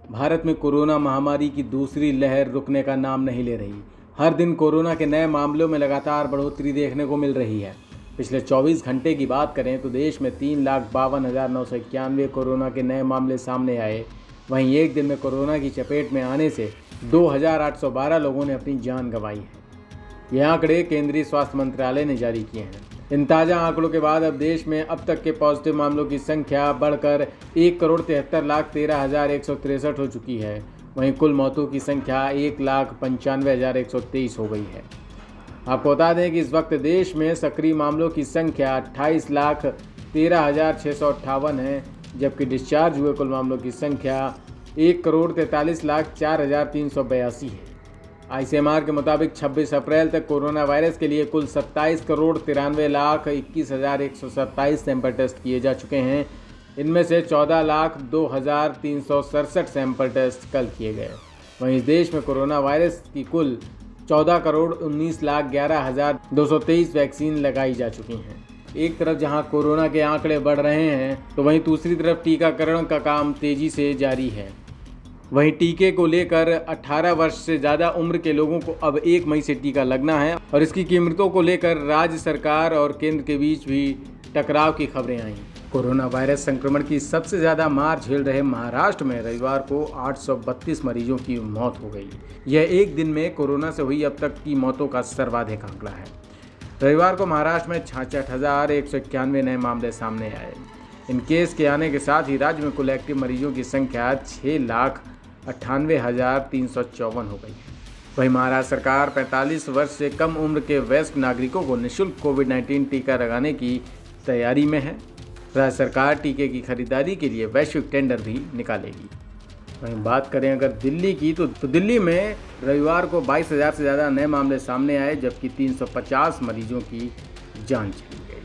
भारत में कोरोना महामारी की दूसरी लहर रुकने का नाम नहीं ले रही। हर दिन कोरोना के नए मामलों में लगातार बढ़ोतरी देखने को मिल रही है। पिछले 24 घंटे की बात करें तो देश में 3,52,991 कोरोना के नए मामले सामने आए। वहीं एक दिन में कोरोना की चपेट में आने से 2,812 लोगों ने अपनी जान गंवाई है। ये आंकड़े केंद्रीय स्वास्थ्य मंत्रालय ने जारी किए हैं। इन ताज़ा आंकड़ों के बाद अब देश में अब तक के पॉजिटिव मामलों की संख्या बढ़कर 1,73,13,163 हो चुकी है। वहीं कुल मौतों की संख्या 1,95,123 हो गई है। आपको बता दें कि इस वक्त देश में सक्रिय मामलों की संख्या 28,13,658 है, जबकि डिस्चार्ज हुए कुल मामलों की संख्या 1,43,04,382 है। ICMR के मुताबिक 26 अप्रैल तक कोरोना वायरस के लिए कुल 27,93,21,127 सैंपल टेस्ट किए जा चुके हैं। इनमें से 14,02,367 सैंपल टेस्ट कल किए गए। वहीं इस देश में कोरोना वायरस की कुल 14,19,11,223 वैक्सीन लगाई जा चुकी हैं। एक तरफ जहां कोरोना के आंकड़े बढ़ रहे हैं तो वहीं दूसरी तरफ टीकाकरण का काम तेजी से जारी है। वहीं टीके को लेकर 18 वर्ष से ज़्यादा उम्र के लोगों को अब 1 मई से टीका लगना है और इसकी कीमतों को लेकर राज्य सरकार और केंद्र के बीच भी टकराव की खबरें आई। कोरोना वायरस संक्रमण की सबसे ज़्यादा मार झेल रहे महाराष्ट्र में रविवार को 832 मरीजों की मौत हो गई। यह एक दिन में कोरोना से हुई अब तक की मौतों का सर्वाधिक आंकड़ा है। रविवार को महाराष्ट्र में 66,191 नए मामले सामने आए। इन केस के आने के साथ ही राज्य में कुल एक्टिव मरीजों की संख्या 6,98,354 हो गई है। वहीं महाराष्ट्र सरकार 45 वर्ष से कम उम्र के वयस्क नागरिकों को निःशुल्क कोविड-19 टीका लगाने की तैयारी में है। राज्य सरकार टीके की खरीदारी के लिए वैश्विक टेंडर भी निकालेगी। वहीं बात करें अगर दिल्ली की तो दिल्ली में रविवार को 22,000 से ज़्यादा नए मामले सामने आए, जबकि 350 मरीजों की जान चली गई।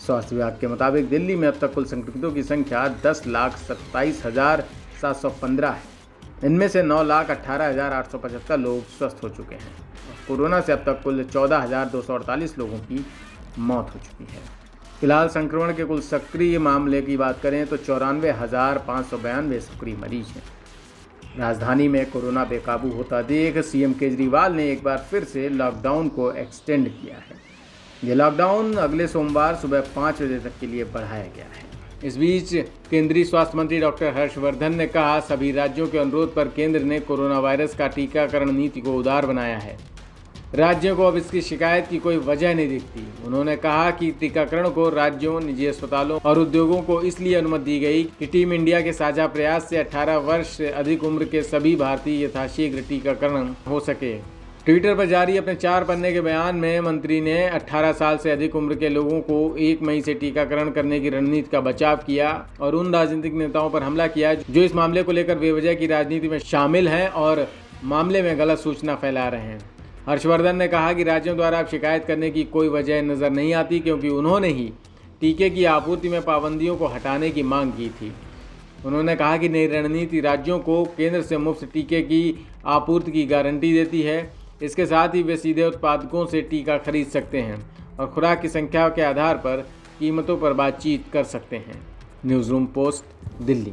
स्वास्थ्य विभाग के मुताबिक दिल्ली में अब तक कुल संक्रमितों की संख्या 10,27,715 है। इनमें से 9,18,875 लोग स्वस्थ हो चुके हैं। कोरोना से अब तक कुल 14,248 लोगों की मौत हो चुकी है। फिलहाल संक्रमण के कुल सक्रिय मामले की बात करें तो 94,592 सक्रिय मरीज हैं। राजधानी में कोरोना बेकाबू होता देख सीएम केजरीवाल ने एक बार फिर से लॉकडाउन को एक्सटेंड किया है। यह लॉकडाउन अगले सोमवार सुबह 5 बजे तक के लिए बढ़ाया गया है। इस बीच केंद्रीय स्वास्थ्य मंत्री डॉक्टर हर्षवर्धन ने कहा, सभी राज्यों के अनुरोध पर केंद्र ने कोरोना वायरस का टीकाकरण नीति को उदार बनाया है। राज्यों को अब इसकी शिकायत की कोई वजह नहीं दिखती। उन्होंने कहा कि टीकाकरण को राज्यों, निजी अस्पतालों और उद्योगों को इसलिए अनुमति दी गई कि टीम इंडिया के साझा प्रयास से 18 वर्ष से अधिक उम्र के सभी भारतीय यथाशीघ्र टीकाकरण हो सके। ट्विटर पर जारी अपने 4 पन्ने के बयान में मंत्री ने 18 साल से अधिक उम्र के लोगों को 1 मई से टीकाकरण करने की रणनीति का बचाव किया और उन राजनीतिक नेताओं पर हमला किया जो इस मामले को लेकर बेवजह की राजनीति में शामिल हैं और मामले में गलत सूचना फैला रहे हैं। हर्षवर्धन ने कहा कि राज्यों द्वारा अब शिकायत करने की कोई वजह नज़र नहीं आती, क्योंकि उन्होंने ही टीके की आपूर्ति में पाबंदियों को हटाने की मांग की थी। उन्होंने कहा कि नई रणनीति राज्यों को केंद्र से मुफ्त टीके की आपूर्ति की गारंटी देती है। इसके साथ ही वे सीधे उत्पादकों से टीका खरीद सकते हैं और खुराक की संख्या के आधार पर कीमतों पर बातचीत कर सकते हैं। News room post, Delhi.